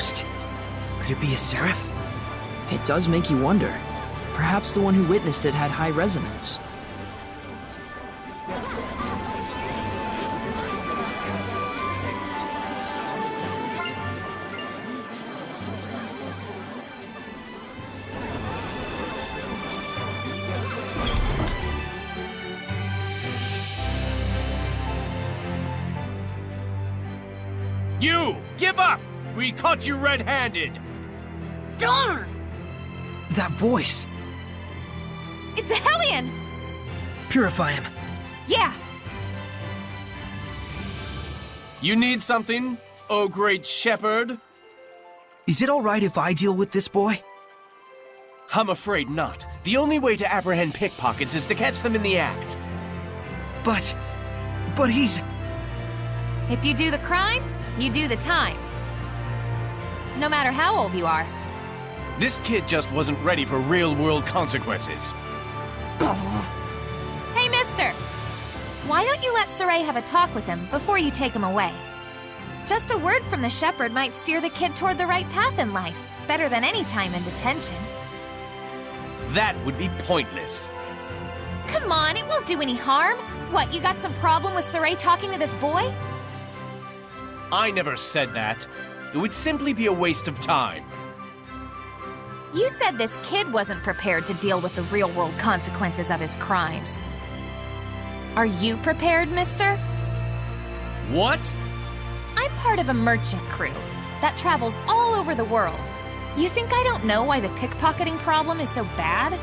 ghost. Could it be a seraph? It does make you wonder. Perhaps the one who witnessed it had high resonance. You! Give up! We caught you red-handed! Darn! That voice! It's a Hellion! Purify him. Yeah. You need something, oh great shepherd? Is it alright if I deal with this boy? I'm afraid not. The only way to apprehend pickpockets is to catch them in the act. But he's... If you do the crime, you do the time. No matter how old you are. This kid just wasn't ready for real-world consequences. Hey, mister! Why don't you let Saray have a talk with him before you take him away? Just a word from the shepherd might steer the kid toward the right path in life, better than any time in detention. That would be pointless. Come on, it won't do any harm. What, you got some problem with Saray talking to this boy? I never said that. It would simply be a waste of time. You said this kid wasn't prepared to deal with the real-world consequences of his crimes. Are you prepared, mister? What? I'm part of a merchant crew that travels all over the world. You think I don't know why the pickpocketing problem is so bad?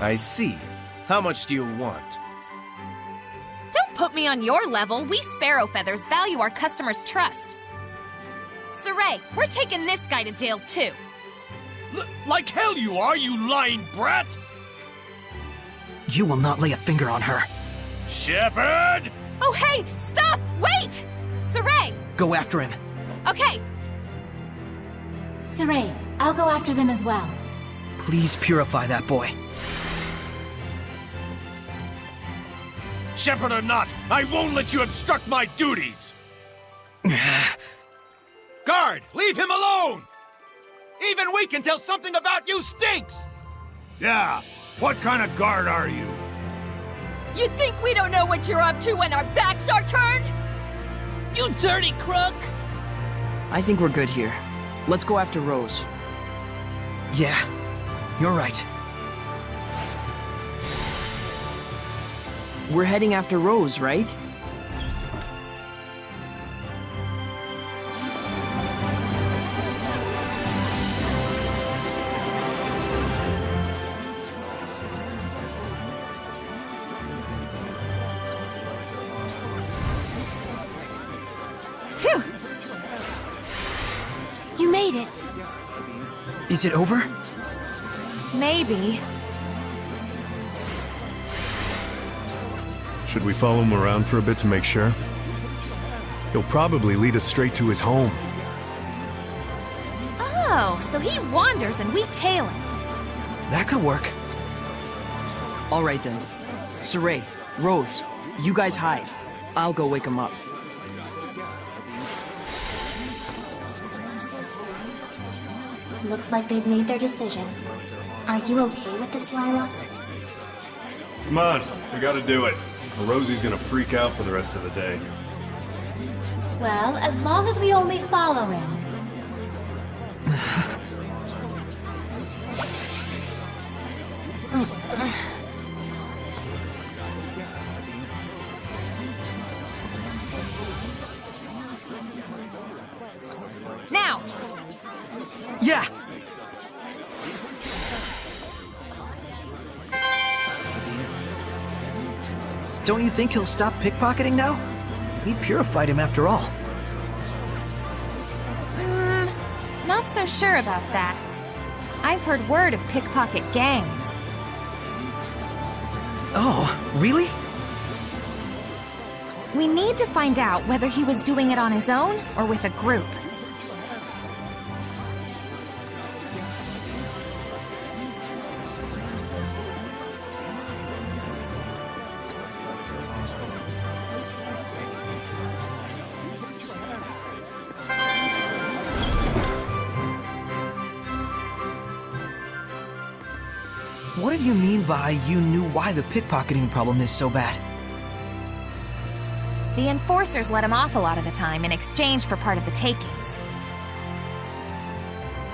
I see. How much do you want? Don't put me on your level. We Sparrow Feathers value our customers' trust. Saray, we're taking this guy to jail too. Like hell you are, you lying brat! You will not lay a finger on her. Shepherd! Oh hey, stop! Wait! Saray! Go after him. Okay. Saray, I'll go after them as well. Please purify that boy. Shepherd or not, I won't let you obstruct my duties! Guard, leave him alone! Even we can tell something about you stinks! Yeah, what kind of guard are you? You think we don't know what you're up to when our backs are turned? You dirty crook! I think we're good here. Let's go after Rose. Yeah, you're right. We're heading after Rose, right? Phew! You made it. Is it over? Maybe. Should we follow him around for a bit to make sure? He'll probably lead us straight to his home. Oh, so he wanders and we tail him. That could work. All right then. Saray, Rose, you guys hide. I'll go wake him up. Looks like they've made their decision. Are you okay with this, Lila? Come on, we gotta do it. Or Rosie's gonna freak out for the rest of the day. Well, as long as we only follow him. Now! Yeah! Don't you think he'll stop pickpocketing now? We purified him after all. Not so sure about that. I've heard word of pickpocket gangs. Oh, really? We need to find out whether he was doing it on his own or with a group. did you mean by you knew why the pickpocketing problem is so bad? The enforcers let him off a lot of the time in exchange for part of the takings.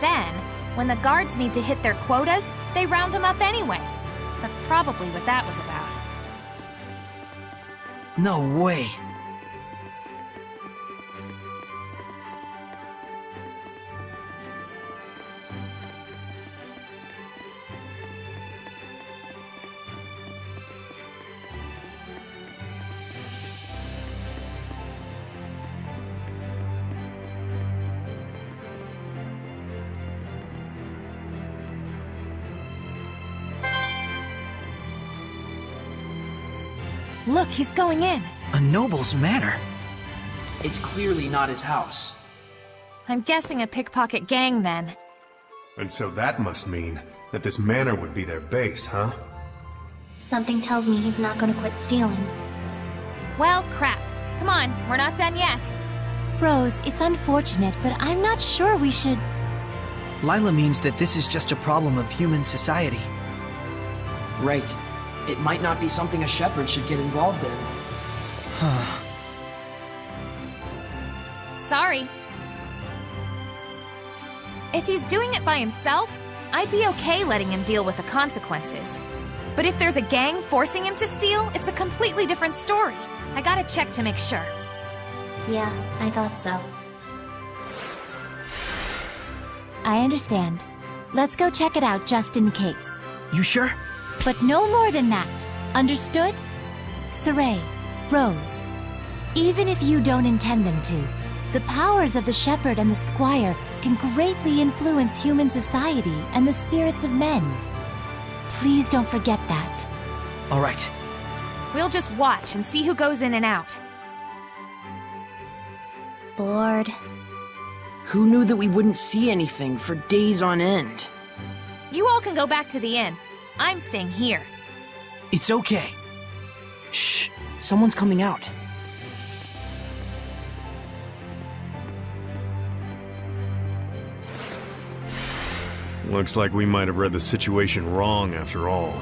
Then, when the guards need to hit their quotas, they round him up anyway. That's probably what that was about. No way. Look, he's going in. A noble's manor? It's clearly not his house. I'm guessing a pickpocket gang then. And so that must mean that this manor would be their base, huh? Something tells me he's not gonna quit stealing. Well, crap. Come on, we're not done yet. Rose, it's unfortunate, but I'm not sure we should... Lila means that this is just a problem of human society. Right. It might not be something a shepherd should get involved in. Sorry. If he's doing it by himself, I'd be okay letting him deal with the consequences. But if there's a gang forcing him to steal, it's a completely different story. I gotta check to make sure. Yeah, I thought so. I understand. Let's go check it out just in case. You sure? But no more than that. Understood? Saray, Rose, even if you don't intend them to, the powers of the shepherd and the squire can greatly influence human society and the spirits of men. Please don't forget that. All right. We'll just watch and see who goes in and out. Bored. Who knew that we wouldn't see anything for days on end? You all can go back to the inn. I'm staying here. It's okay. Shh! Someone's coming out. Looks like we might have read the situation wrong after all.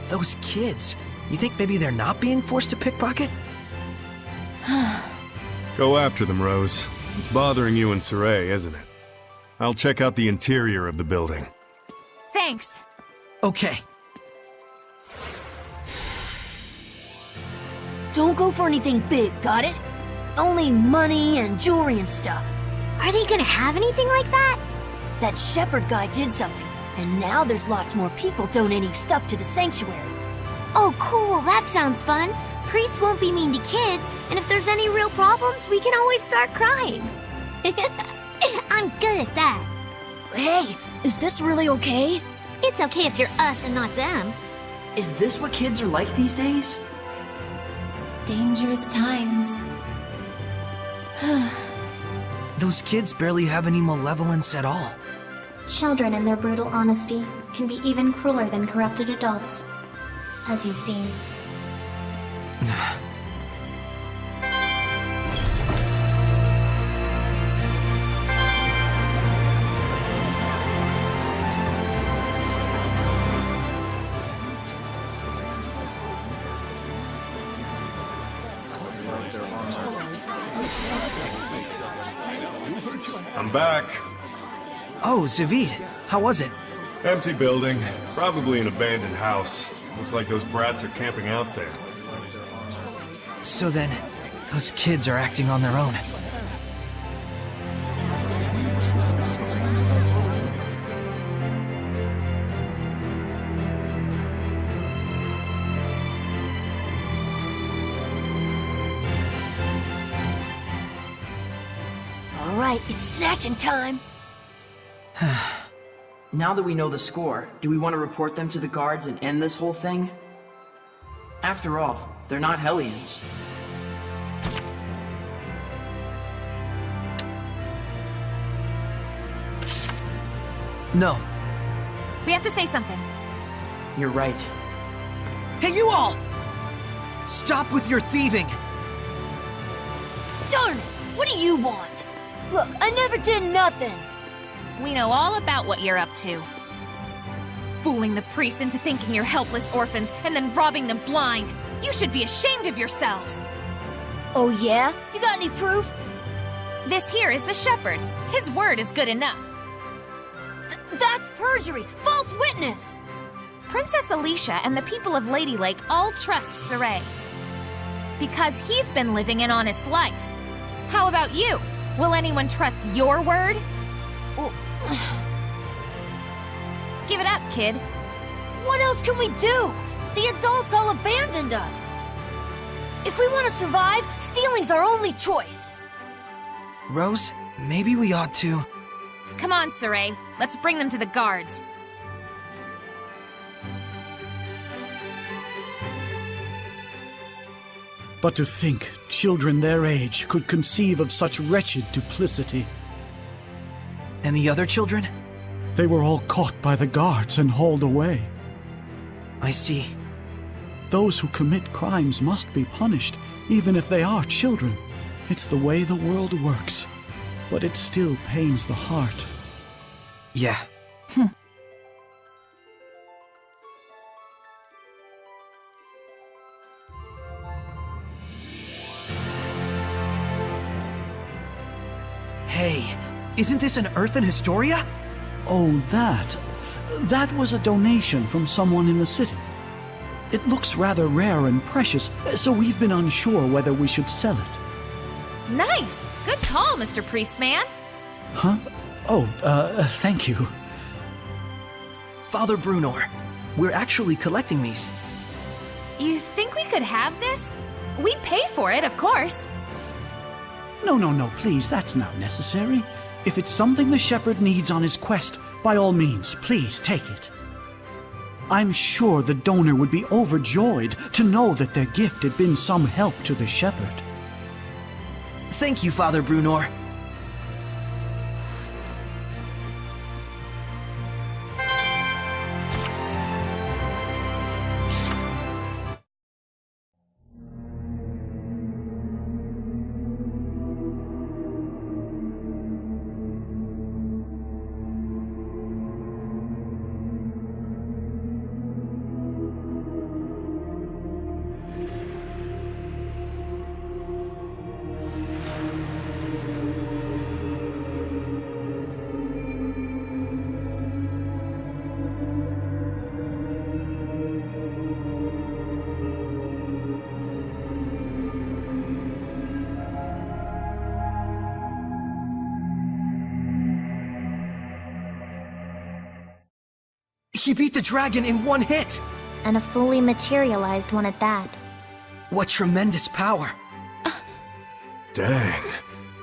Those kids. You think maybe they're not being forced to pickpocket? Go after them, Rose. It's bothering you and Saray, isn't it? I'll check out the interior of the building. Thanks. Okay. Don't go for anything big, got it? Only money and jewelry and stuff. Are they gonna have anything like that? That shepherd guy did something, and now there's lots more people donating stuff to the sanctuary. Oh, cool, that sounds fun. Priests won't be mean to kids, and if there's any real problems, we can always start crying. I'm good at that. Hey, is this really okay? It's okay if you're us and not them. Is this what kids are like these days? Dangerous times. Those kids barely have any malevolence at all. Children in their brutal honesty can be even crueler than corrupted adults, as you've seen. I'm back. Oh, Zavid, how was it? Empty building. Probably an abandoned house. Looks like those brats are camping out there. So then, those kids are acting on their own. All right, it's snatching time. Now that we know the score, do we want to report them to the guards and end this whole thing? After all, they're not Hellions. No. We have to say something. You're right. Hey, you all! Stop with your thieving! Darn it! What do you want? Look, I never did nothing. We know all about what you're up to. fooling the priests into thinking you're helpless orphans and then robbing them blind. You should be ashamed of yourselves. Oh yeah? You got any proof? This here is the shepherd. His word is good enough. That's perjury! False witness! Princess Alicia and the people of Lady Lake all trust Saray. Because he's been living an honest life. How about you? Will anyone trust your word? Give it up, kid. What else can we do? The adults all abandoned us. If we want to survive, stealing's our only choice. Rose, maybe we ought to... Come on, Saray. Let's bring them to the guards. But to think children their age could conceive of such wretched duplicity. And the other children? They were all caught by the guards and hauled away. I see. Those who commit crimes must be punished, even if they are children. It's the way the world works. But it still pains the heart. Yeah. Hey, isn't this an Earth in Historia? Oh, that. That was a donation from someone in the city. It looks rather rare and precious, so we've been unsure whether we should sell it. Nice! Good call, Mr. Priestman. Huh? Oh, thank you. Father Brunor, we're actually collecting these. You think we could have this? We pay for it, of course. No, please, that's not necessary. If it's something the shepherd needs on his quest, by all means, please take it. I'm sure the donor would be overjoyed to know that their gift had been some help to the shepherd. Thank you, Father Brunor. He beat the dragon in one hit! And a fully materialized one at that. What tremendous power! Dang.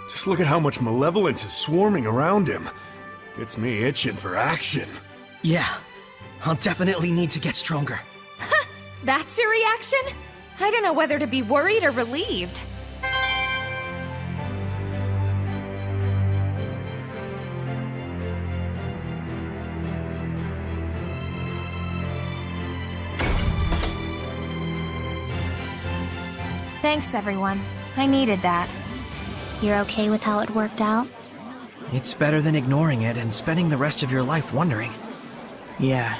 Just look at how much malevolence is swarming around him. Gets me itching for action. Yeah, I'll definitely need to get stronger. That's your reaction? I don't know whether to be worried or relieved. Thanks, everyone. I needed that. You're okay with how it worked out? It's better than ignoring it and spending the rest of your life wondering. Yeah.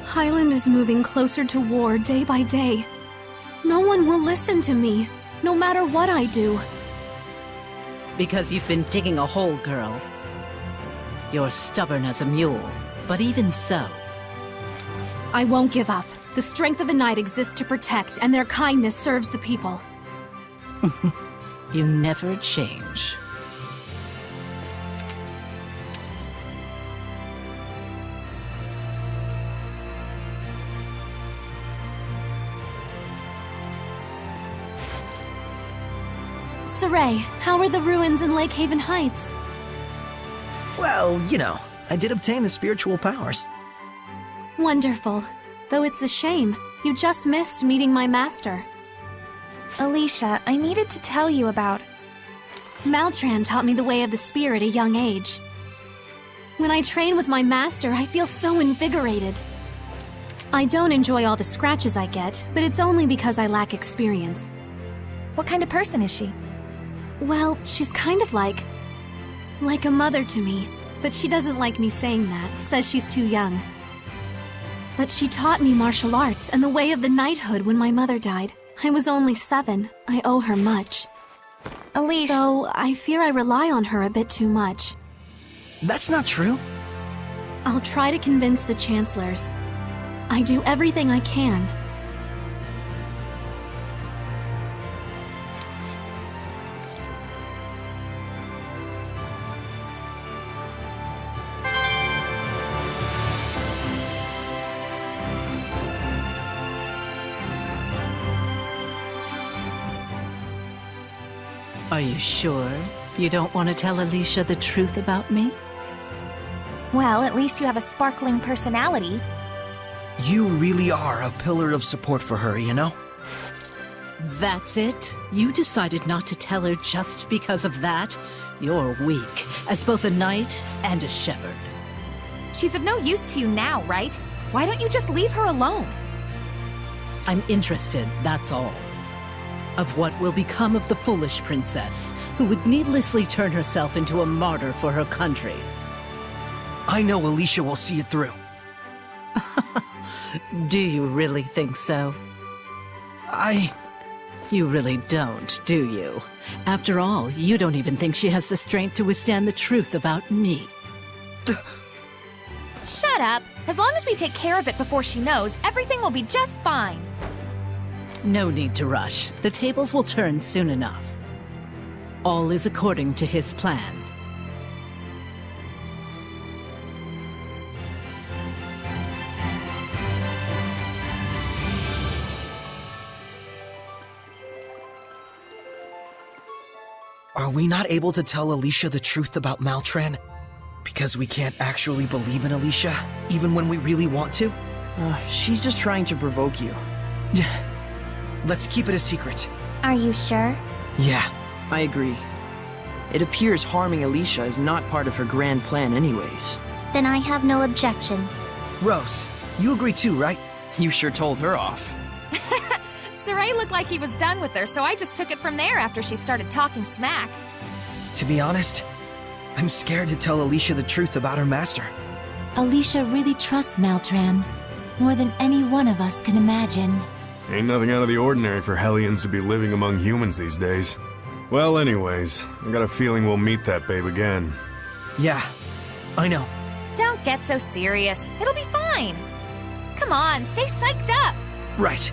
Highland is moving closer to war day by day. No one will listen to me, no matter what I do. Because you've been digging a hole, girl. You're stubborn as a mule, but even so... I won't give up. The strength of a knight exists to protect, and their kindness serves the people. You never change. Saray, how are the ruins in Lake Haven Heights? Well, you know, I did obtain the spiritual powers. Wonderful. Though it's a shame, you just missed meeting my master. Alicia, I needed to tell you about... Maltran taught me the way of the spear at a young age. When I train with my master, I feel so invigorated. I don't enjoy all the scratches I get, but it's only because I lack experience. What kind of person is she? Well, she's kind of like a mother to me, but she doesn't like me saying that, says she's too young. But she taught me martial arts and the way of the knighthood when my mother died. I was only 7. I owe her much. Alicia... Though I fear I rely on her a bit too much. That's not true. I'll try to convince the chancellors. I do everything I can. Are you sure you don't want to tell Alicia the truth about me? Well, at least you have a sparkling personality. You really are a pillar of support for her, you know? That's it? You decided not to tell her just because of that? You're weak, as both a knight and a shepherd. She's of no use to you now, right? Why don't you just leave her alone? I'm interested, that's all. Of what will become of the foolish princess, who would needlessly turn herself into a martyr for her country. I know Alicia will see it through. Do you really think so? You really don't, do you? After all, you don't even think she has the strength to withstand the truth about me. Shut up! As long as we take care of it before she knows, everything will be just fine. No need to rush. The tables will turn soon enough. All is according to his plan. Are we not able to tell Alicia the truth about Maltran? Because we can't actually believe in Alicia, even when we really want to? She's just trying to provoke you. Let's keep it a secret. Are you sure? Yeah. I agree. It appears harming Alicia is not part of her grand plan anyways. Then I have no objections. Rose, you agree too, right? You sure told her off. Saray looked like he was done with her, so I just took it from there after she started talking smack. To be honest, I'm scared to tell Alicia the truth about her master. Alicia really trusts Maltran, more than any one of us can imagine. Ain't nothing out of the ordinary for Hellions to be living among humans these days. Well, anyways, I got a feeling we'll meet that babe again. Yeah, I know. Don't get so serious. It'll be fine. Come on, stay psyched up. Right.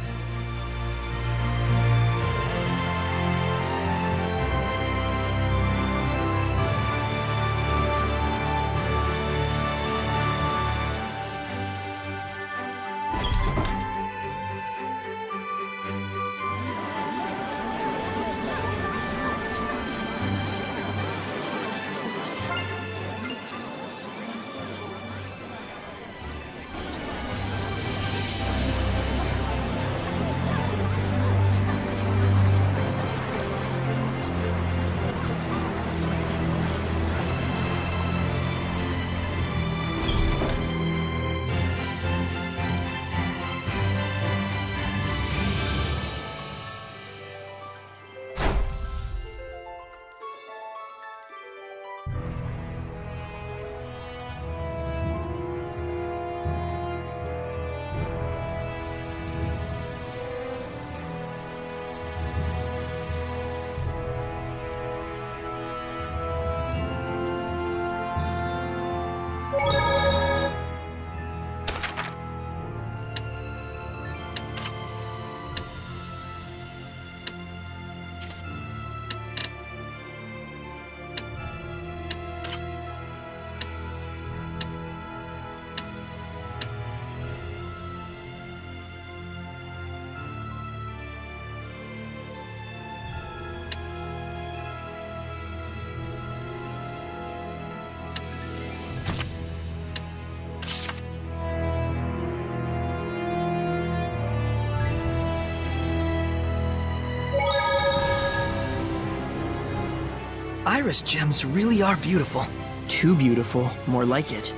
iris gems really are beautiful. Too beautiful, more like it.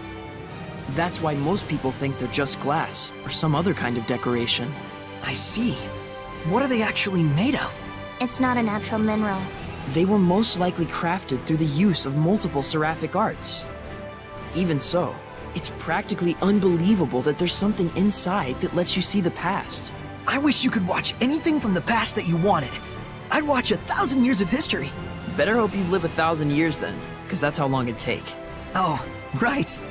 That's why most people think they're just glass, or some other kind of decoration. I see. What are they actually made of? It's not a natural mineral. They were most likely crafted through the use of multiple seraphic arts. Even so, it's practically unbelievable that there's something inside that lets you see the past. I wish you could watch anything from the past that you wanted. I'd watch 1,000 years of history. Better hope you live 1,000 years then, because that's how long it'd take. Oh, right.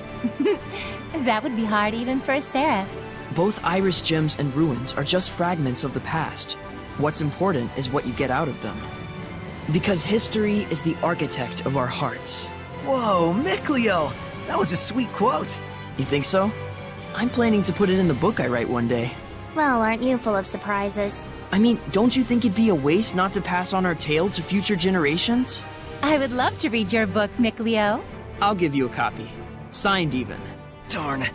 That would be hard even for a seraph. Both iris gems and ruins are just fragments of the past. What's important is what you get out of them. Because history is the architect of our hearts. Whoa, Mickleo! That was a sweet quote. You think so? I'm planning to put it in the book I write one day. Well, aren't you full of surprises? I mean, don't you think it'd be a waste not to pass on our tale to future generations? I would love to read your book, Mickleo. I'll give you a copy. Signed even. Darn.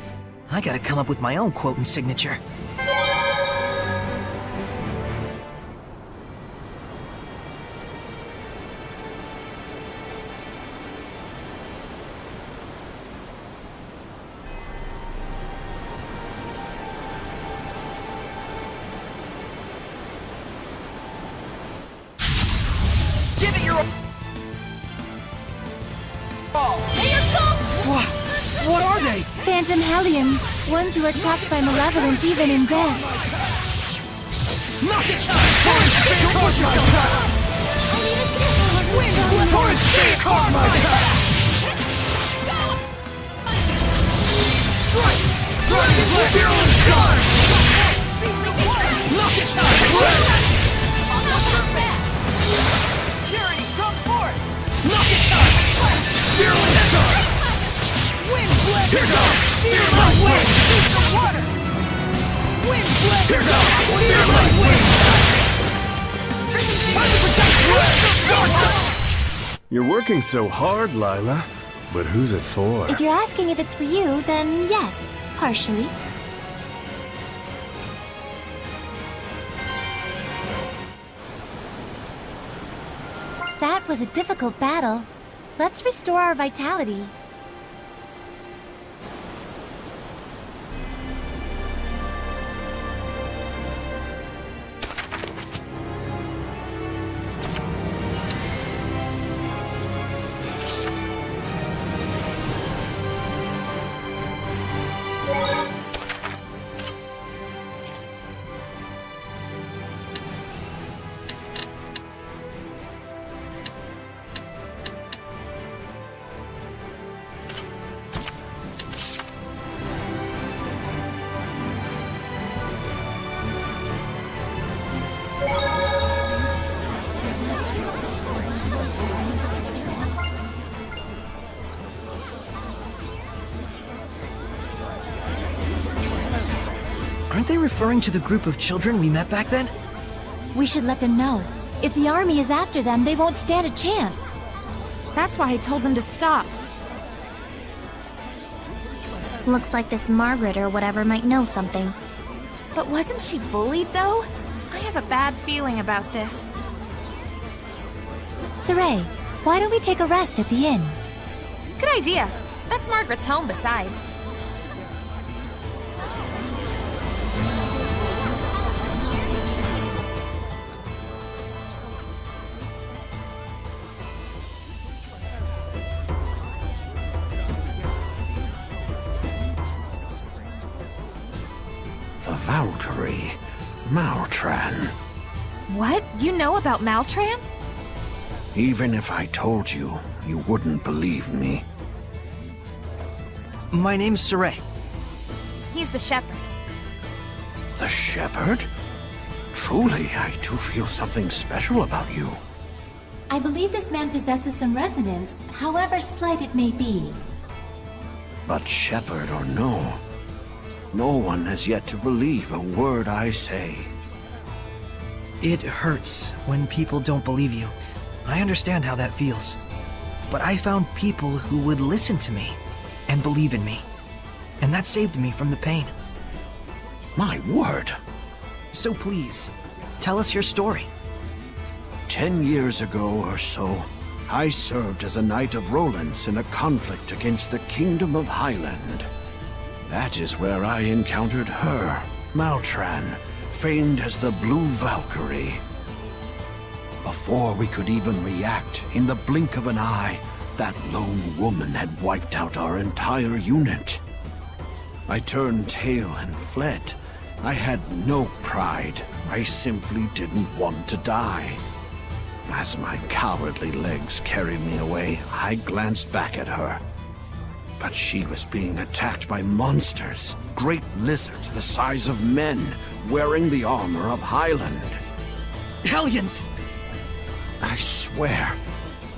I gotta come up with my own quote and signature. Give it your all! What are they? Phantom Hellions, ones who are trapped by malevolence even in death. Not this time! Torrent Spear! Don't push yourself! Wind! Torrent Spear! Caught my back! Strike! Dragon Blade! Fearless Charge! Not this time! Purity, come forth! Not this time! Fearless Charge! Wind Blade! Here goes! Fear my wings! Shoot some water! Wind Blade! Here goes! Fear my wings! Time to protect! You're working so hard, Lila. But who's it for? If you're asking if it's for you, then yes, partially. That was a difficult battle. Let's restore our vitality. Aren't they referring to the group of children we met back then? We should let them know. If the army is after them, they won't stand a chance. That's why I told them to stop. Looks like this Margaret or whatever might know something. But wasn't she bullied, though? I have a bad feeling about this. Saray, why don't we take a rest at the inn? Good idea. That's Margaret's home, besides. The Valkyrie. Maltran. What? You know about Maltran? Even if I told you, you wouldn't believe me. My name's Saray. He's the shepherd. The Shepherd? Truly, I do feel something special about you. I believe this man possesses some resonance, however slight it may be. But Shepherd or no, no one has yet to believe a word I say. It hurts when people don't believe you. I understand how that feels. But I found people who would listen to me and believe in me. And that saved me from the pain. My word! So please, tell us your story. 10 years ago or so, I served as a Knight of Rollins in a conflict against the Kingdom of Highland. That is where I encountered her, Maltran, famed as the Blue Valkyrie. Before we could even react, in the blink of an eye, that lone woman had wiped out our entire unit. I turned tail and fled. I had no pride. I simply didn't want to die. As my cowardly legs carried me away, I glanced back at her. But she was being attacked by monsters, great lizards the size of men, wearing the armor of Highland. Hellions! I swear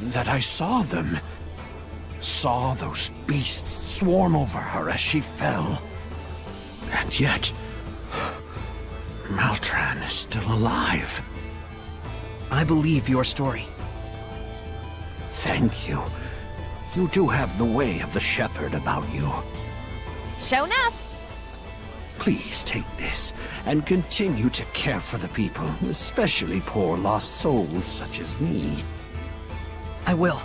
that I saw them. Saw those beasts swarm over her as she fell. And yet, Maltran is still alive. I believe your story. Thank you. You do have the way of the shepherd about you. Show enough. Please take this and continue to care for the people, especially poor lost souls such as me. I will.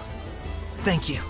Thank you.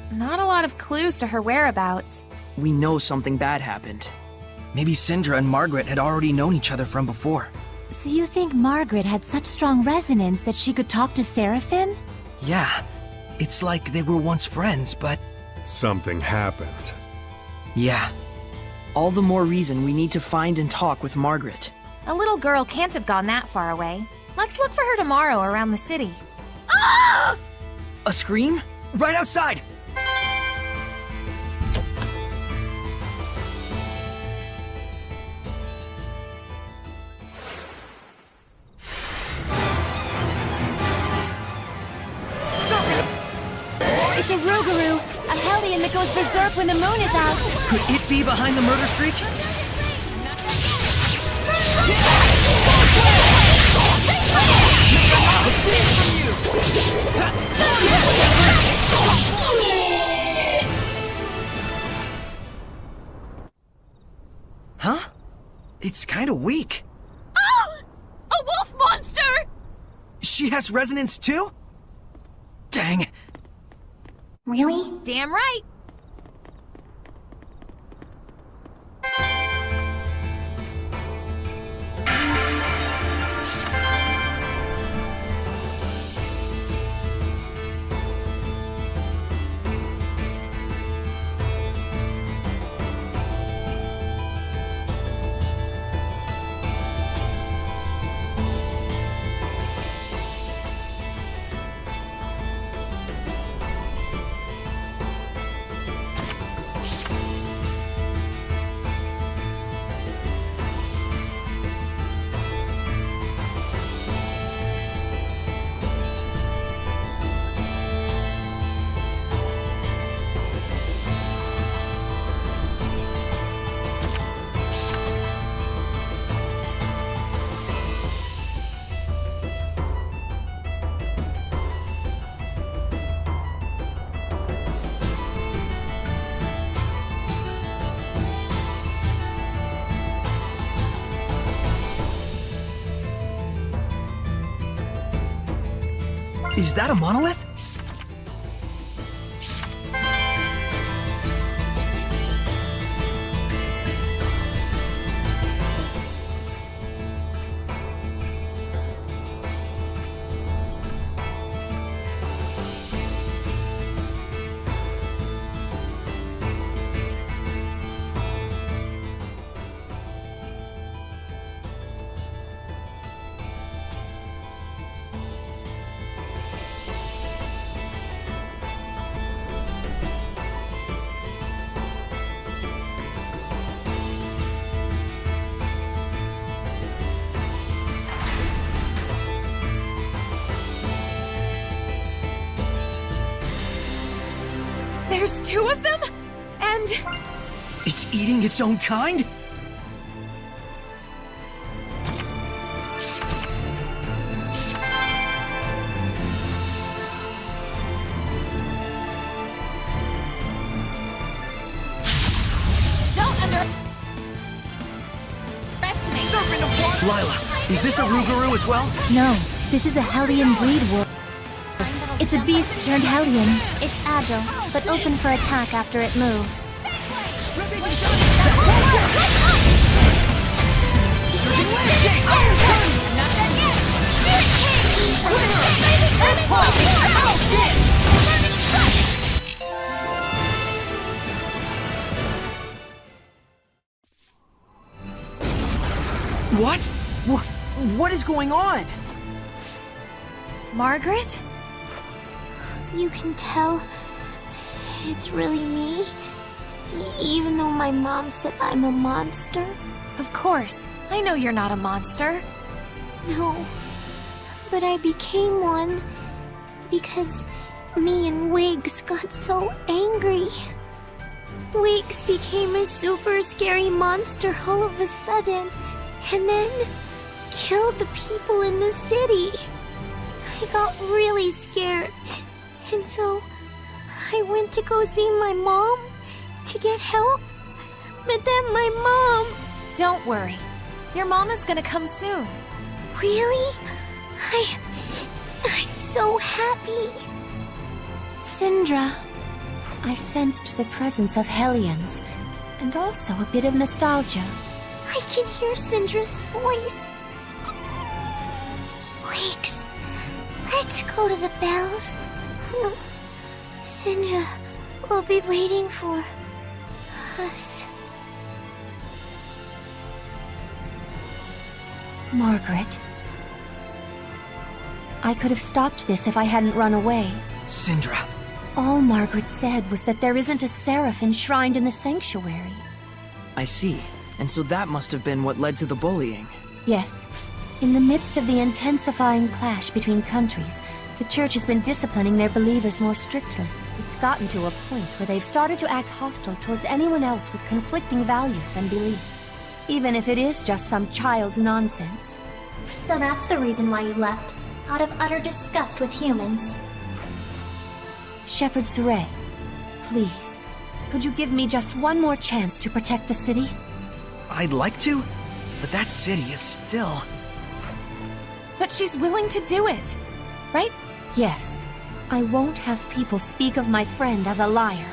Not a lot of clues to her whereabouts. We know something bad happened. Maybe Syndra and Margaret had already known each other from before. So you think Margaret had such strong resonance that she could talk to Seraphim? Yeah. It's like they were once friends, but... Something happened. Yeah. All the more reason we need to find and talk with Margaret. A little girl can't have gone that far away. Let's look for her tomorrow around the city. A scream? Right outside! It's a Rougarou, a Hellion that goes berserk when the moon is out. Could it be behind the murder streak? Huh? It's kinda weak. Oh! A wolf monster! She has resonance too? Dang. Really? Damn right. Is that a monolith? There's two of them? And... It's eating its own kind? Don't underestimate. Serpent of water! Lila, is this a Rougarou as well? No, this is a Hellion breed wolf. It's a beast turned Hellion. It's agile, but open for attack after it moves. Surging landscape! Iron Gun! Not done yet! How's this? What? What is going on? Margaret? You can tell it's really me, even though my mom said I'm a monster. Of course. I know you're not a monster. No, but I became one because me and Wiggs got so angry. Wiggs became a super scary monster all of a sudden, and then killed the people in the city. I got really scared, and so I went to go see my mom to get help, but then my mom... Don't worry. Your mama's gonna come soon. Really? I'm so happy. Syndra, I sensed the presence of Hellions, and also a bit of nostalgia. I can hear Syndra's voice. Wiggs, let's go to the bells. Syndra will be waiting for us. Margaret, I could have stopped this if I hadn't run away. Syndra. All Margaret said was that there isn't a seraph enshrined in the sanctuary. I see. And so that must have been what led to the bullying. Yes. In the midst of the intensifying clash between countries, the Church has been disciplining their believers more strictly. It's gotten to a point where they've started to act hostile towards anyone else with conflicting values and beliefs. Even if it is just some child's nonsense. So that's the reason why you left, out of utter disgust with humans. Shepherd Saray, please, could you give me just one more chance to protect the city? I'd like to, but that city is still... But she's willing to do it, right? Yes. I won't have people speak of my friend as a liar.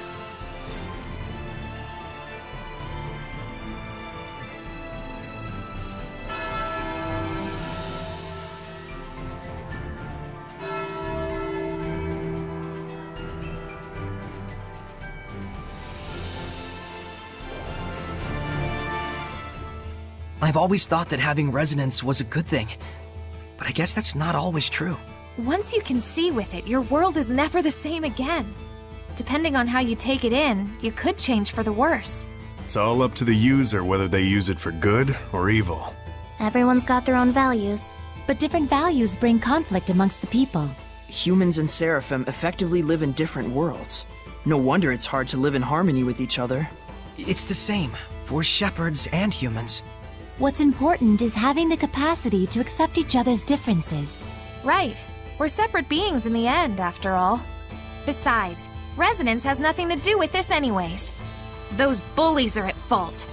I've always thought that having resonance was a good thing, but I guess that's not always true. Once you can see with it, your world is never the same again. Depending on how you take it in, you could change for the worse. It's all up to the user whether they use it for good or evil. Everyone's got their own values. But different values bring conflict amongst the people. Humans and Seraphim effectively live in different worlds. No wonder it's hard to live in harmony with each other. It's the same for shepherds and humans. What's important is having the capacity to accept each other's differences. Right. We're separate beings in the end, after all. Besides, resonance has nothing to do with this anyways. Those bullies are at fault.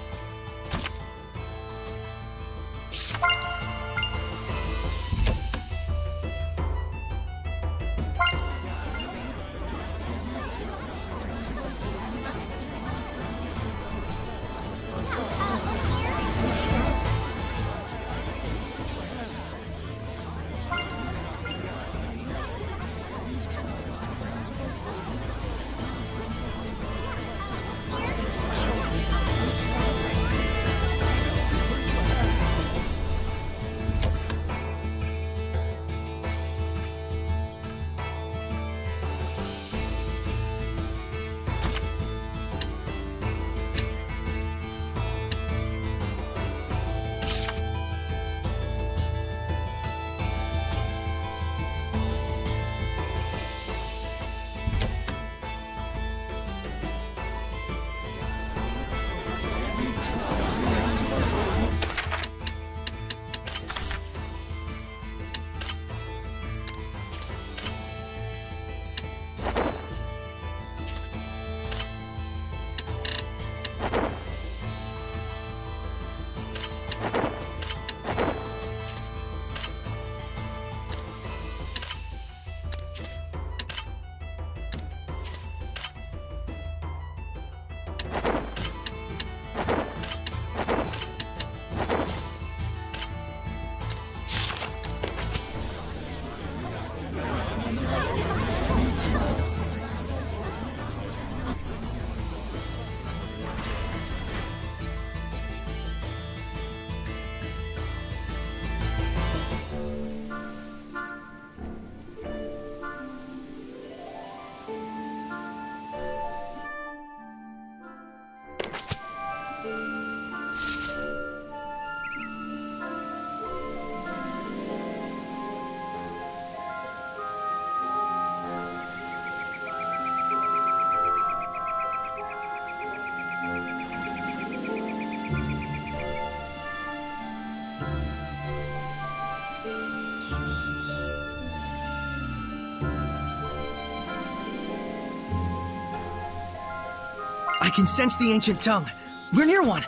I can sense the ancient tongue. We're near one.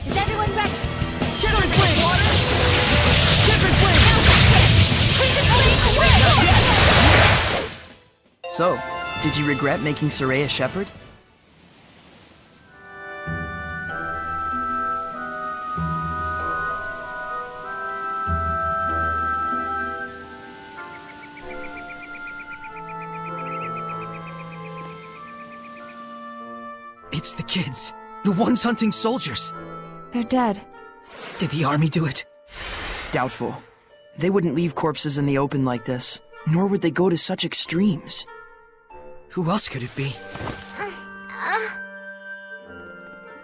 Is everyone ready? Kindred flame! Water! Kindred flame! So, did you regret making Saray a shepherd? It's the kids. The ones hunting soldiers. They're dead. Did the army do it? Doubtful. They wouldn't leave corpses in the open like this, nor would they go to such extremes. Who else could it be?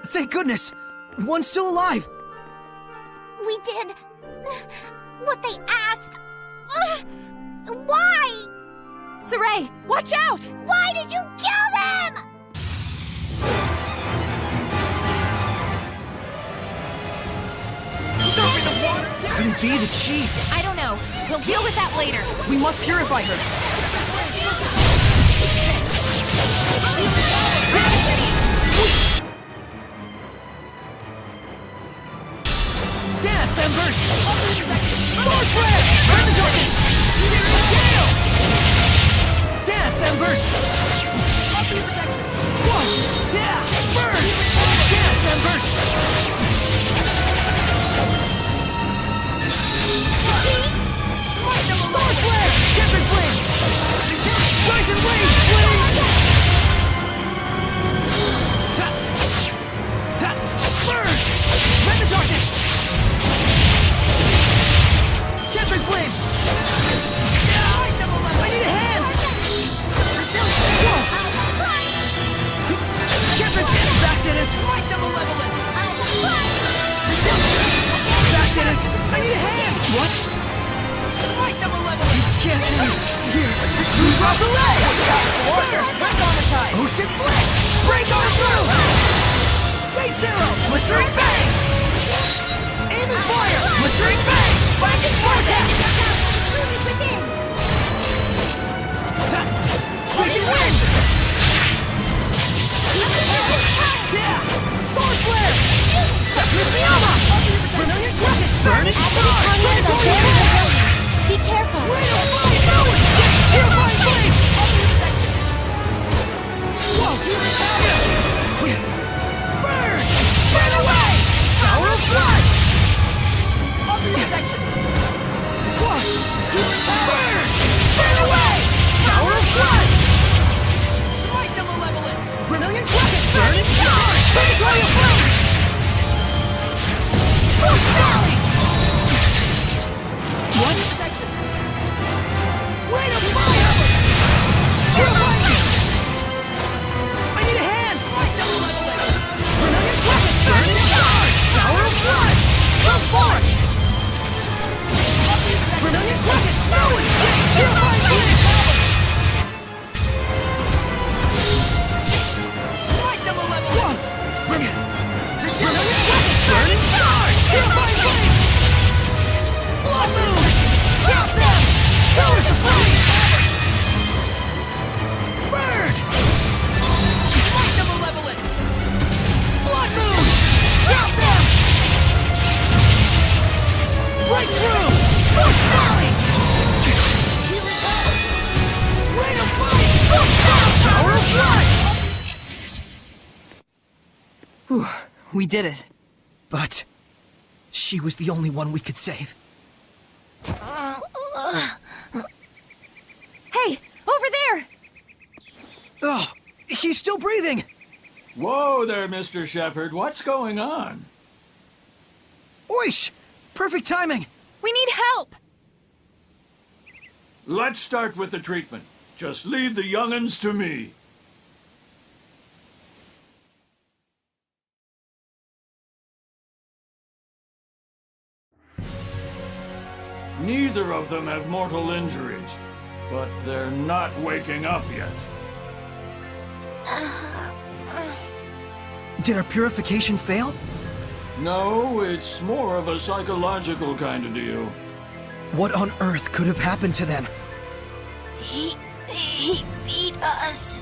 Thank goodness! One's still alive! We did what they asked. Why? Saray, watch out! Why did you kill them? Could it be the chief? I don't know. We'll deal with that later. We must purify her. Dance, Embers! Sword flare! Burn the darkness! Gale! Dance, Embers! Whoa! Yeah! Burn! Dance, Embers! Sword flare! Kindred flames! Rising waves! Flames! Burn! Rend the darkness! Kindred flames! I need a hand! Whoa! Kindred back did it! Back did it! I need a hand! What? You can't hang here! Drop the leg! Ocean Blitz! Break on through! Saints Arrow! Blistering Bangs! Aim and fire! Blistering Bangs! Spiking Vortex! Pushing Winds! Yeah! Sword Flare! Miasma! Vermilion Crescent! Burning Star! Planetary! Be careful. Wait a minute! No escape! Purifying Flames! Whoa! Burn! Burn away! Tower of Blood! Whoa! Burn! Burn away! Tower of Blood! Strike the Malevolence! Vermilion Crescent! Burning Charge! Planetary Flame! Scorch Valley! What? Wait a fire! Purifying! I need a hand! Vermilion Crescent! Burning Charge! Tower of Blood! Come forth! Vermilion Crescent! No escape! Purifying Flames! Strike the Malevolence! Vermilion Crescent! Burning Charge! Purifying Flames! Blood Moon! Drop them! Pillars of Flame! Burn! Strike the Malevolence! Blood Moon! Drop them! Right through! Scorch Valley! Rain of Fire! Scorch Valley! Tower of Blood! Whew, we did it. But she was the only one we could save. Hey, over there! Oh, he's still breathing! Whoa there, Mr. Shepherd. What's going on? Oish! Perfect timing! We need help! Let's start with the treatment. Just leave the young'uns to me. Neither of them have mortal injuries, but they're not waking up yet. Did our purification fail? No, it's more of a psychological kind of deal. What on earth could have happened to them? He beat us.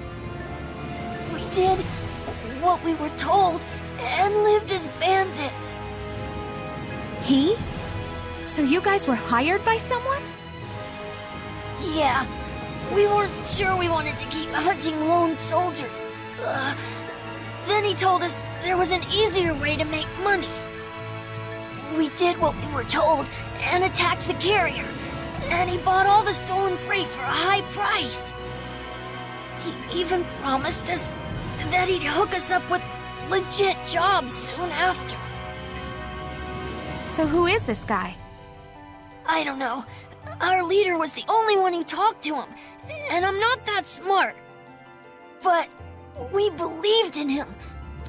We did what we were told and lived as bandits. He? So you guys were hired by someone? Yeah, we weren't sure we wanted to keep hunting lone soldiers. Then he told us there was an easier way to make money. We did what we were told and attacked the carrier. And he bought all the stolen freight for a high price. He even promised us that he'd hook us up with legit jobs soon after. So who is this guy? I don't know. Our leader was the only one who talked to him, and I'm not that smart. But we believed in him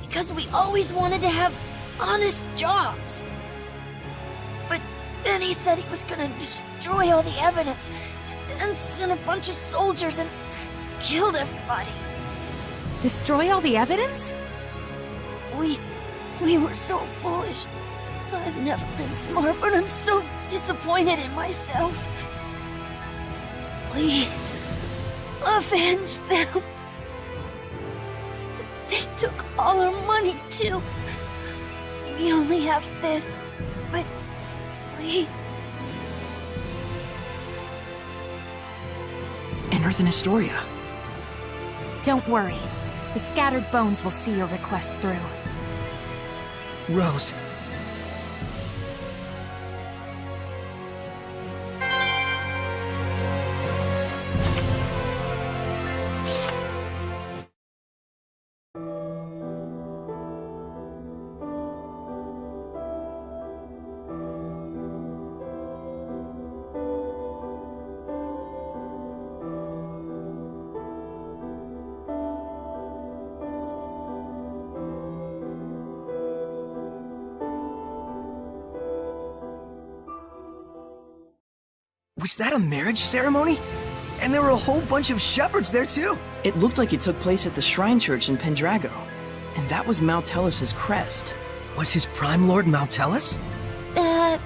because we always wanted to have honest jobs. But then he said he was gonna destroy all the evidence and sent a bunch of soldiers and killed everybody. Destroy all the evidence? We were so foolish. I've never been smart, but I'm so disappointed in myself. Please, avenge them. They took all our money, too. We only have this, but please. And Earth and Historia. Don't worry. The scattered bones will see your request through. Rose. Was that a marriage ceremony? And there were a whole bunch of shepherds there too. It looked like it took place at the Shrine Church in Pendrago. And that was Maltellus's crest. Was his Prime Lord Maltellus?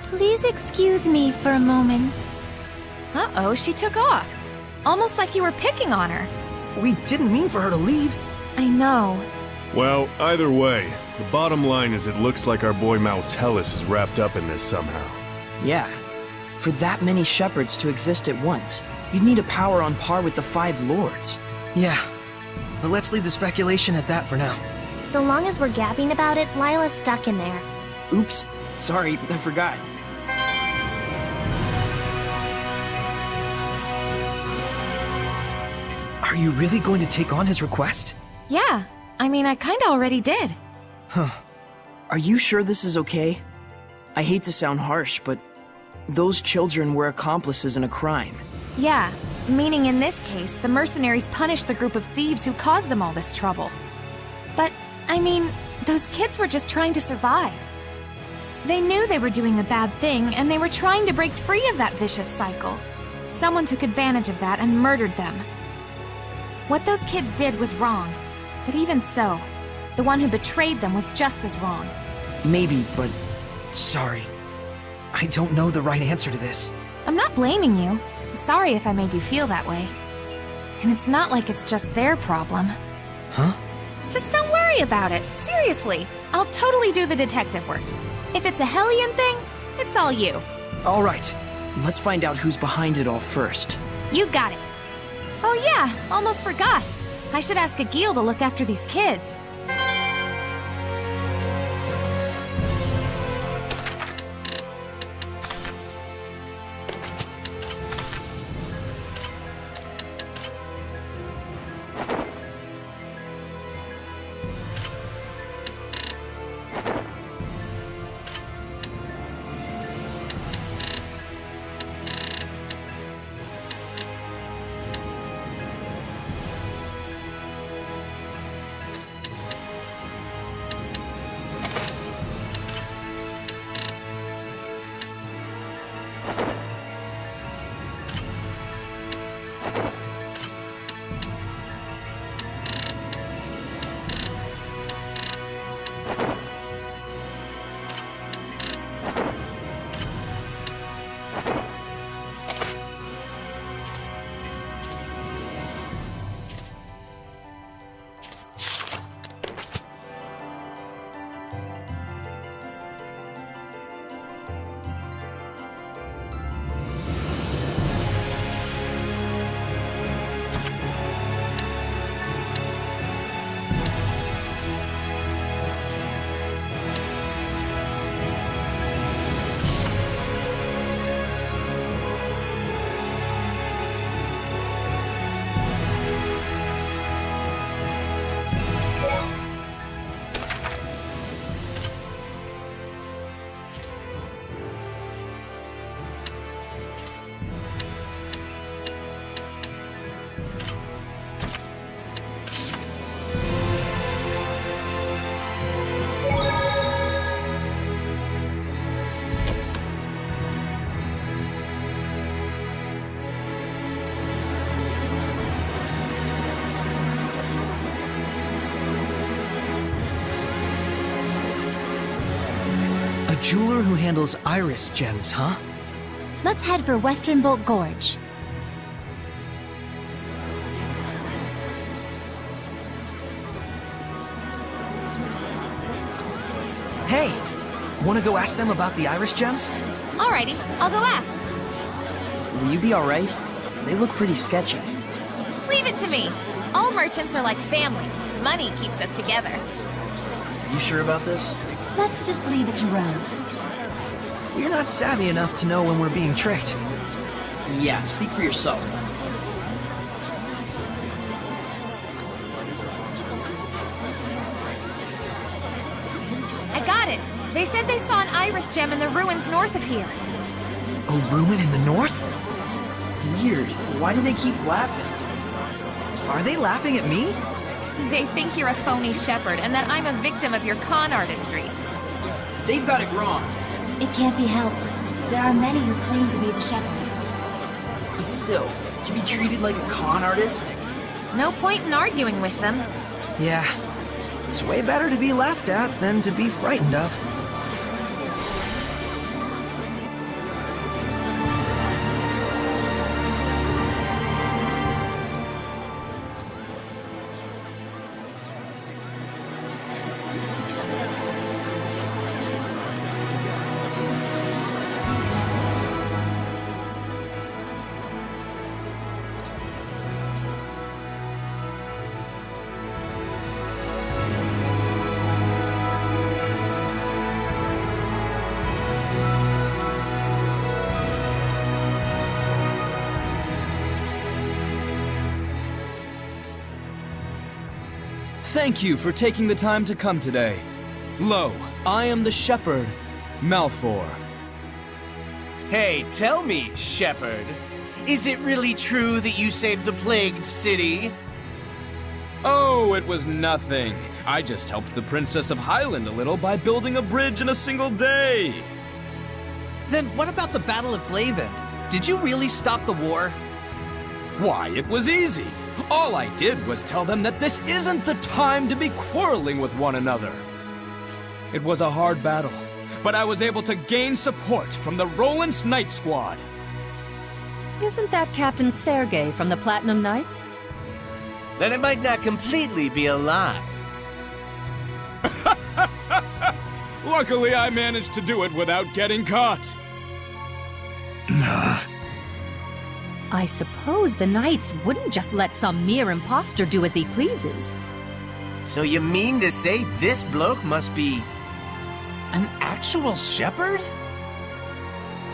Please excuse me for a moment. Uh-oh, she took off. Almost like you were picking on her. We didn't mean for her to leave. I know. Well, either way, the bottom line is it looks like our boy Maltellus is wrapped up in this somehow. Yeah. For that many shepherds to exist at once, you'd need a power on par with the 5 lords. Yeah. But let's leave the speculation at that for now. So long as we're gabbing about it, Lila's stuck in there. Oops. Sorry, I forgot. Are you really going to take on his request? Yeah. I mean, I kinda already did. Huh. Are you sure this is okay? I hate to sound harsh, but those children were accomplices in a crime. Yeah. Meaning in this case, the mercenaries punished the group of thieves who caused them all this trouble. But, I mean, those kids were just trying to survive. They knew they were doing a bad thing, and they were trying to break free of that vicious cycle. Someone took advantage of that and murdered them. What those kids did was wrong. But even so, the one who betrayed them was just as wrong. Maybe, but Sorry. I don't know the right answer to this. I'm not blaming you. I'm sorry if I made you feel that way. And it's not like it's just their problem. Huh? Just don't worry about it. Seriously. I'll totally do the detective work. If it's a Hellion thing, it's all you. All right. let's find out who's behind it all first. You got it. Oh yeah, almost forgot. I should ask Agil to look after these kids. jeweler who handles iris gems, huh? Let's head for Western Bolt Gorge. Hey, wanna go ask them about the iris gems? Alrighty, I'll go ask. Will you be alright? They look pretty sketchy. Leave it to me. All merchants are like family. Money keeps us together. You sure about this? Let's just leave it to Rose. You're not savvy enough to know when we're being tricked. Yeah, speak for yourself. I got it. They said they saw an iris gem in the ruins north of here. A ruin in the north? Weird. Why do they keep laughing? Are they laughing at me? They think you're a phony shepherd and that I'm a victim of your con artistry. They've got it wrong. It can't be helped. There are many who claim to be the shepherd. But still, to be treated like a con artist? No point in arguing with them. Yeah. It's way better to be laughed at than to be frightened of. Thank you for taking the time to come today. Lo, I am the shepherd, Malfour. Hey, tell me, shepherd. Is it really true that you saved the plagued city? Oh, it was nothing. I just helped the Princess of Highland a little by building a bridge in a single day. Then what about the Battle of Glavend? Did you really stop the war? Why, it was easy. All I did was tell them that this isn't the time to be quarreling with one another. It was a hard battle, but I was able to gain support from the Roland's Knight Squad. Isn't that Captain Sergei from the Platinum Knights? Then it might not completely be a lie. Luckily, I managed to do it without getting caught. I suppose the Knights wouldn't just let some mere imposter do as he pleases. So you mean to say this bloke must be an actual shepherd?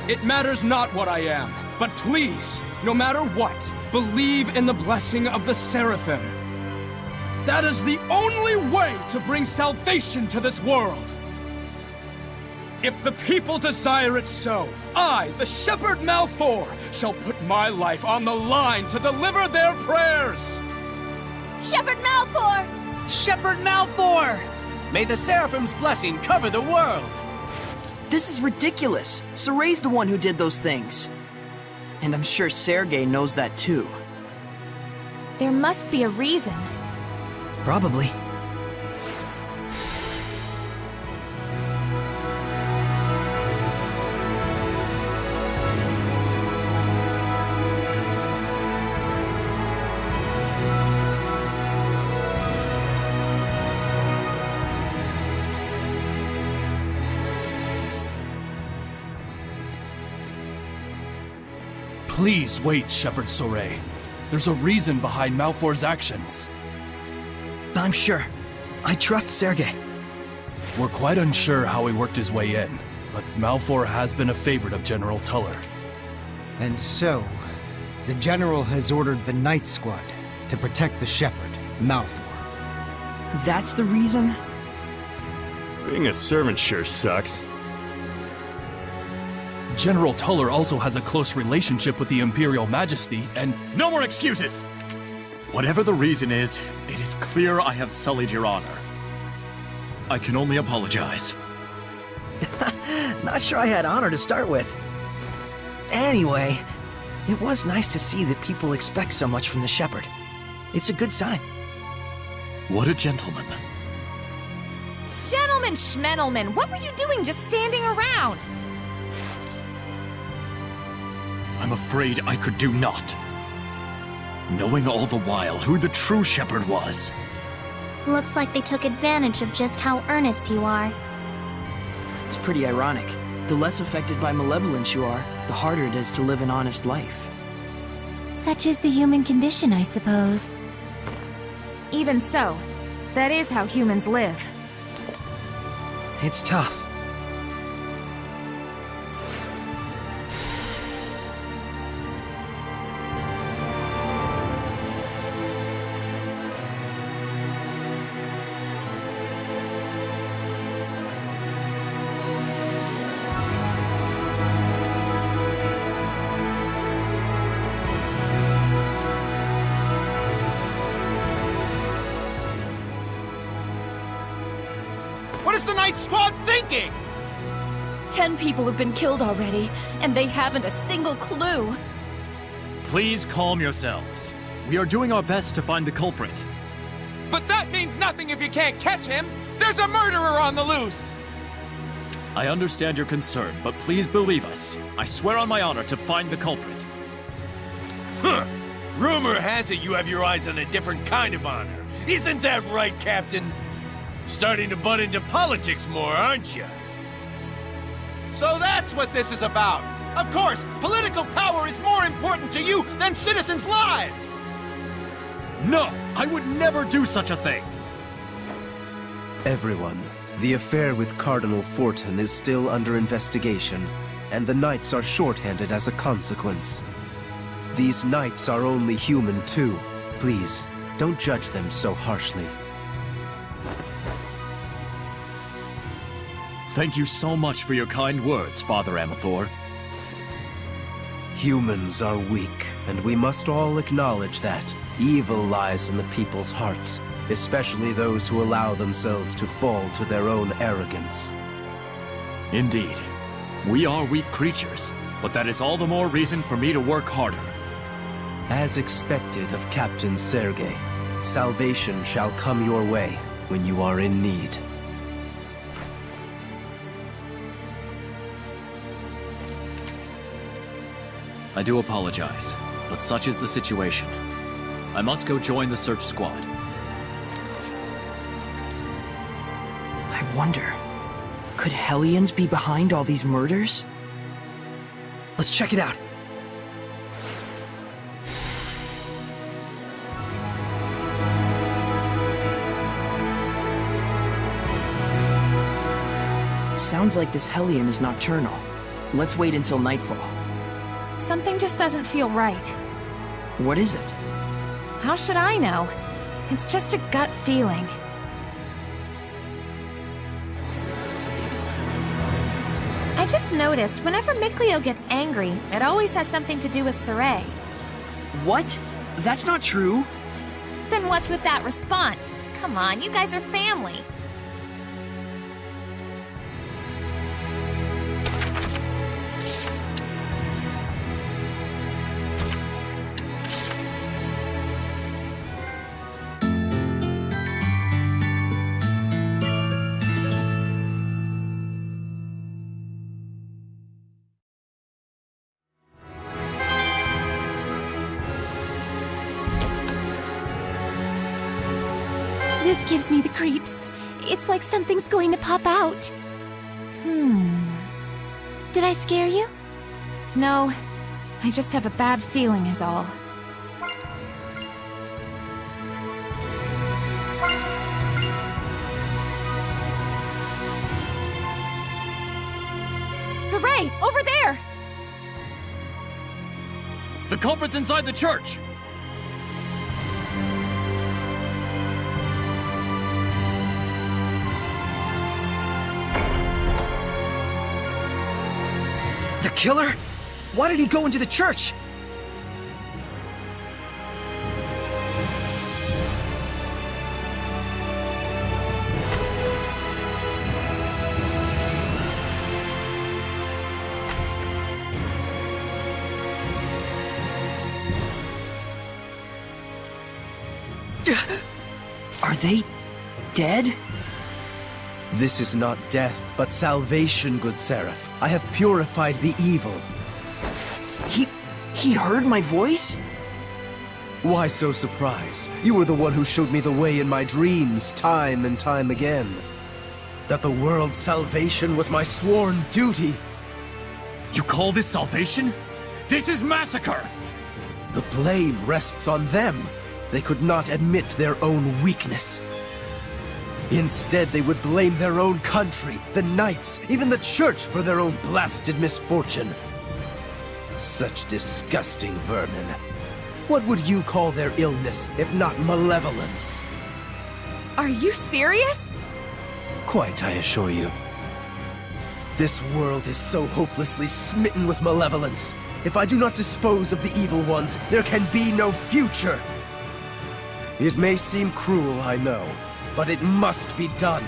It matters not what I am, but please, no matter what, believe in the blessing of the Seraphim. That is the only way to bring salvation to this world. If the people desire it so, I, the Shepherd Malfour, shall put my life on the line to deliver their prayers! Shepherd Malfour! Shepherd Malfour! May the Seraphim's blessing cover the world! This is ridiculous. Soray's the one who did those things. And I'm sure Sergei knows that too. There must be a reason. Probably. Please wait, Shepherd Soray. There's a reason behind Malfour's actions. I'm sure. I trust Sergei. We're quite unsure how he worked his way in, but Malfour has been a favorite of General Tuller. And so, the General has ordered the Knight Squad to protect the Shepherd, Malfour. That's the reason? Being a servant sure sucks. General Tuller also has a close relationship with the Imperial Majesty, and— No more excuses! Whatever the reason is, it is clear I have sullied your honor. I can only apologize. Not sure I had honor to start with. Anyway, it was nice to see that people expect so much from the Shepherd. It's a good sign. What a gentleman. Gentlemen schmenelman, what were you doing just standing around? I'm afraid I could do naught. Knowing all the while who the true shepherd was. Looks like they took advantage of just how earnest you are. It's pretty ironic. The less affected by malevolence you are, the harder it is to live an honest life. Such is the human condition, I suppose. Even so, that is how humans live. It's tough. What is the Night Squad thinking? 10 people have been killed already, and they haven't a single clue. Please calm yourselves. We are doing our best to find the culprit. But that means nothing if you can't catch him! There's a murderer on the loose! I understand your concern, but please believe us. I swear on my honor to find the culprit. Huh. Rumor has it you have your eyes on a different kind of honor. Isn't that right, Captain? Starting to butt into politics more, aren't you? So that's what this is about! Of course, political power is more important to you than citizens' lives! No! I would never do such a thing! Everyone, the affair with Cardinal Fortin is still under investigation, and the Knights are shorthanded as a consequence. These Knights are only human too. Please, don't judge them so harshly. Thank you so much for your kind words, Father Amathor. Humans are weak, and we must all acknowledge that. Evil lies in the people's hearts, especially those who allow themselves to fall to their own arrogance. Indeed. We are weak creatures, but that is all the more reason for me to work harder. As expected of Captain Sergei, salvation shall come your way when you are in need. I do apologize, but such is the situation. I must go join the search squad. I wonder, could Hellions be behind all these murders? Let's check it out. Sounds like this Hellion is nocturnal. Let's wait until nightfall. Something just doesn't feel right. What is it? How should I know? It's just a gut feeling. I just noticed whenever Mikleo gets angry, it always has something to do with Saray. What? That's not true. Then what's with that response? Come on, you guys are family. This gives me the creeps. It's like something's going to pop out. Did I scare you? No, I just have a bad feeling is all. Saray, over there! The culprit's inside the church! The killer? Why did he go into the church? Are they dead? This is not death, but salvation, good Seraph. I have purified the evil. He heard my voice? Why so surprised? You were the one who showed me the way in my dreams, time and time again. That the world's salvation was my sworn duty. You call this salvation? This is massacre! The blame rests on them. They could not admit their own weakness. Instead, they would blame their own country, the knights, even the church for their own blasted misfortune. Such disgusting vermin. What would you call their illness, if not malevolence? Are you serious? Quite, I assure you. This world is so hopelessly smitten with malevolence. If I do not dispose of the evil ones, there can be no future. It may seem cruel, I know, but it must be done.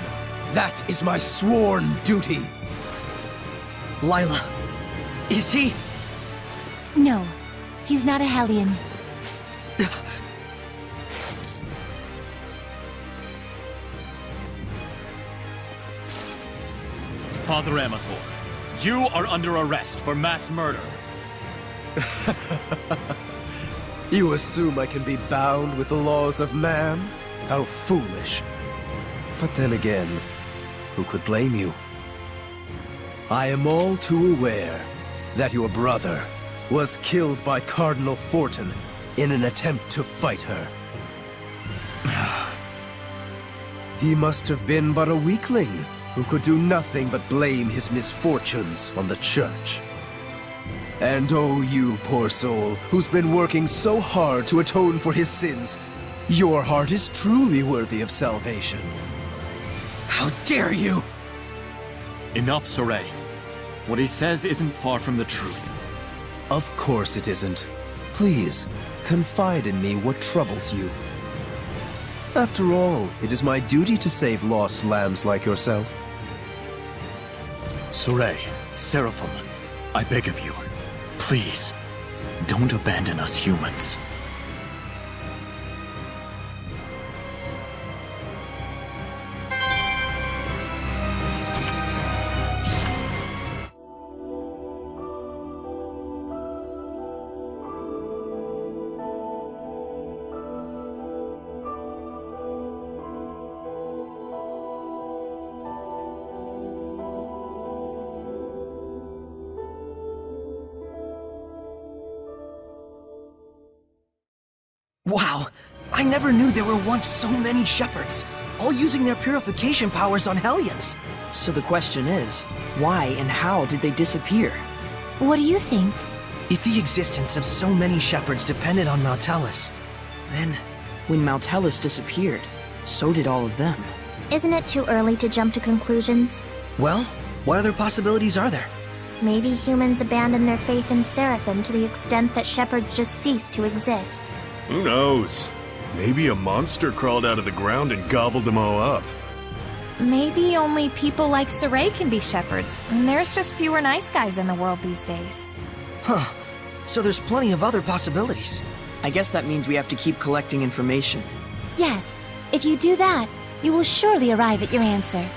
That is my sworn duty. Lila, is he? No, he's not a Hellion. Father Amathor, you are under arrest for mass murder. You assume I can be bound with the laws of man? How foolish. But then again, who could blame you? I am all too aware that your brother was killed by Cardinal Fortin in an attempt to fight her. He must have been but a weakling who could do nothing but blame his misfortunes on the Church. And oh, you poor soul, who's been working so hard to atone for his sins, your heart is truly worthy of salvation. How dare you! Enough, Saray. What he says isn't far from the truth. Of course it isn't. Please, confide in me what troubles you. After all, it is my duty to save lost lambs like yourself. Saray, Seraphim, I beg of you, please, don't abandon us humans. Wow, I never knew there were once so many shepherds, all using their purification powers on Hellions. So the question is, why and how did they disappear? What do you think? If the existence of so many shepherds depended on Maltellus, then... When Maltellus disappeared, so did all of them. Isn't it too early to jump to conclusions? Well, what other possibilities are there? Maybe humans abandoned their faith in Seraphim to the extent that shepherds just ceased to exist. Who knows? Maybe a monster crawled out of the ground and gobbled them all up. Maybe only people like Saray can be shepherds, and there's just fewer nice guys in the world these days. Huh. So there's plenty of other possibilities. I guess that means we have to keep collecting information. Yes, if you do that, you will surely arrive at your answer.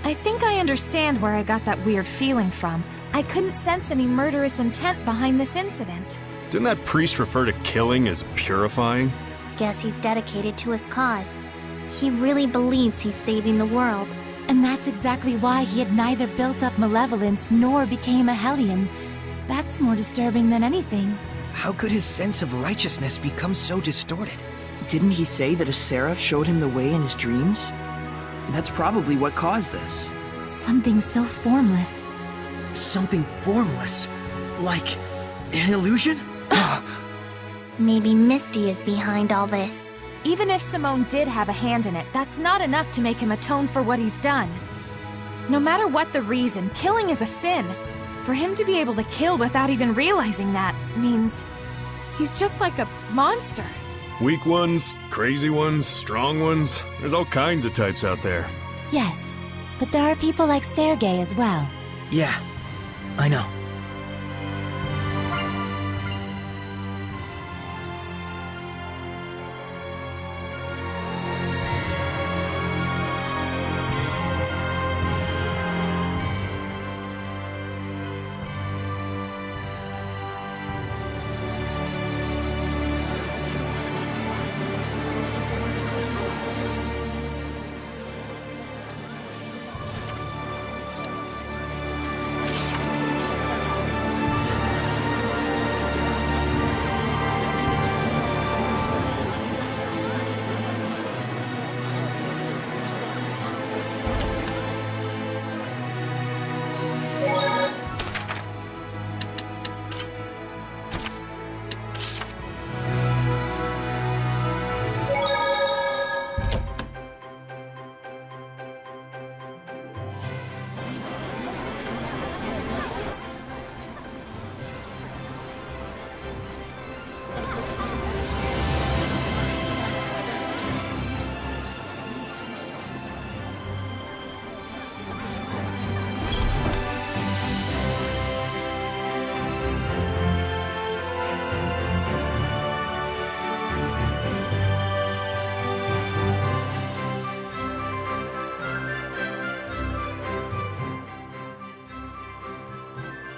I think I understand where I got that weird feeling from. I couldn't sense any murderous intent behind this incident. Didn't that priest refer to killing as purifying? Guess he's dedicated to his cause. He really believes he's saving the world. And that's exactly why he had neither built up malevolence nor became a Hellion. That's more disturbing than anything. How could his sense of righteousness become so distorted? Didn't he say that a seraph showed him the way in his dreams? That's probably what caused this. Something so formless. Something formless? Like an illusion? Maybe Misty is behind all this. Even if Simone did have a hand in it, that's not enough to make him atone for what he's done. No matter what the reason, killing is a sin. For him to be able to kill without even realizing that means he's just like a monster. Weak ones, crazy ones, strong ones. There's all kinds of types out there. Yes, but there are people like Sergei as well. Yeah, I know.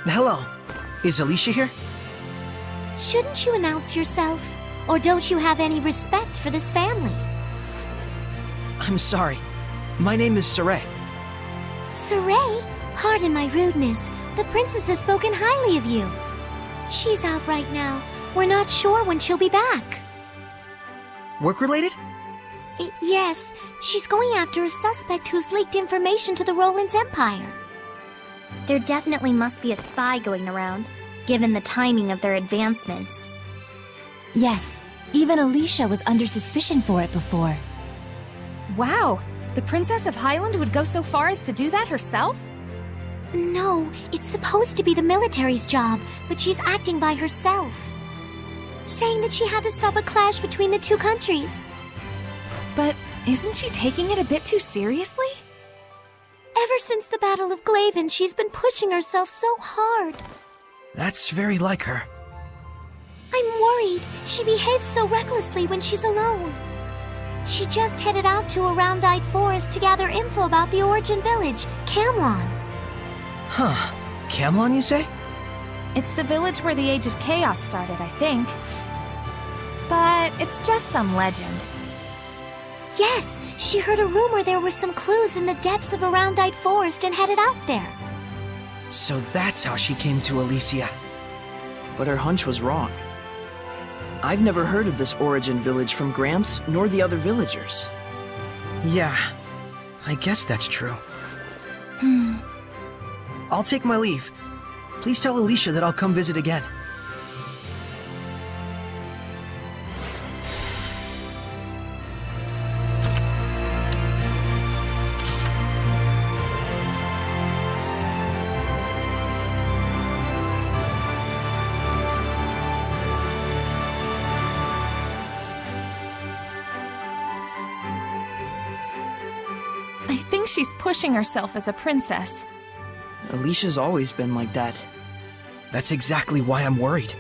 Hello. Is Alicia here? Shouldn't you announce yourself? Or don't you have any respect for this family? I'm sorry. My name is Saray. Saray? Pardon my rudeness. The princess has spoken highly of you. She's out right now. We're not sure when she'll be back. Work-related? Yes, she's going after a suspect who's leaked information to the Roland's Empire. There definitely must be a spy going around, given the timing of their advancements. Yes, even Alicia was under suspicion for it before. Wow, the Princess of Highland would go so far as to do that herself? No, it's supposed to be the military's job, but she's acting by herself. Saying that she had to stop a clash between the two countries. But isn't she taking it a bit too seriously? Ever since the Battle of Glaven, she's been pushing herself so hard. That's very like her. I'm worried. She behaves so recklessly when she's alone. She just headed out to a round-eyed forest to gather info about the origin village, Camlon. Huh. Camlon, you say? It's the village where the Age of Chaos started, I think. But it's just some legend. Yes, she heard a rumor there were some clues in the depths of a round-eyed forest and headed out there. So that's how she came to Alicia. But her hunch was wrong. I've never heard of this origin village from Gramps nor the other villagers. Yeah, I guess that's true. I'll take my leave. Please tell Alicia that I'll come visit again. I think she's pushing herself as a princess. Alicia's always been like that. That's exactly why I'm worried.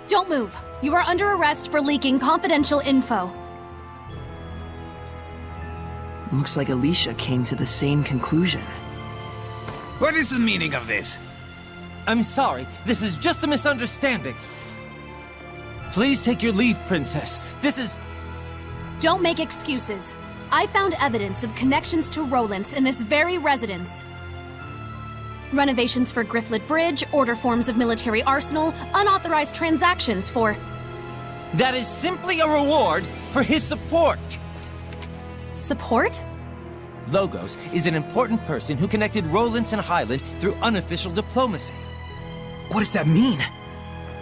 Don't move. You are under arrest for leaking confidential info. Looks like Alicia came to the same conclusion. What is the meaning of this? I'm sorry, this is just a misunderstanding. Please take your leave, Princess. This is... Don't make excuses. I found evidence of connections to Rowlands in this very residence. Renovations for Grifflet Bridge, order forms of military arsenal, unauthorized transactions for... That is simply a reward for his support. Support? Logos is an important person who connected Rowlands and Highland through unofficial diplomacy. What does that mean?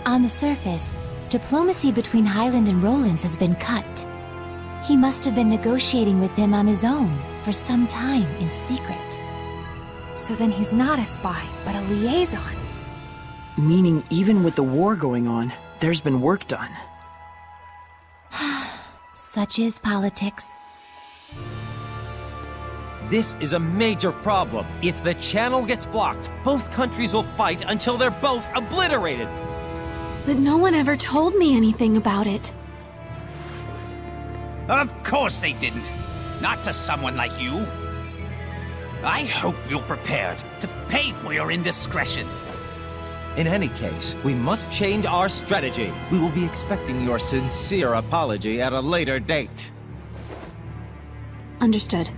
On the surface, diplomacy between Highland and Rowlands has been cut. He must have been negotiating with them on his own for some time in secret. So then he's not a spy, but a liaison. Meaning even with the war going on, there's been work done. Such is politics. This is a major problem. If the channel gets blocked, both countries will fight until they're both obliterated. But no one ever told me anything about it. Of course they didn't. Not to someone like you. I hope you're prepared to pay for your indiscretion. In any case, we must change our strategy. We will be expecting your sincere apology at a later date. Understood.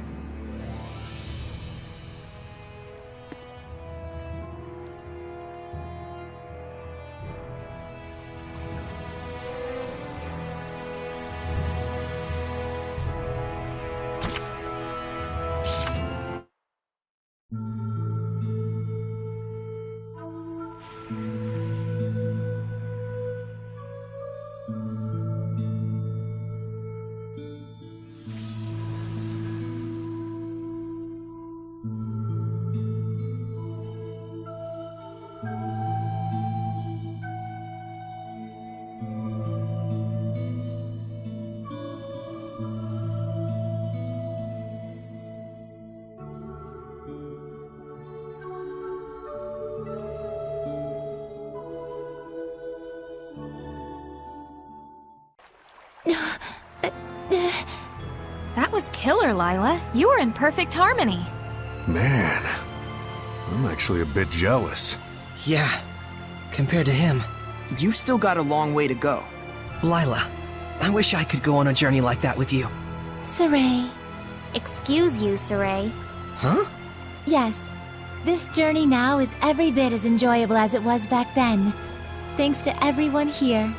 That was killer, Lila. You were in perfect harmony. Man, I'm actually a bit jealous. Yeah, compared to him. You've still got a long way to go. Lila, I wish I could go on a journey like that with you. Saray. Excuse you, Saray. Huh? Yes. This journey now is every bit as enjoyable as it was back then. Thanks to everyone here.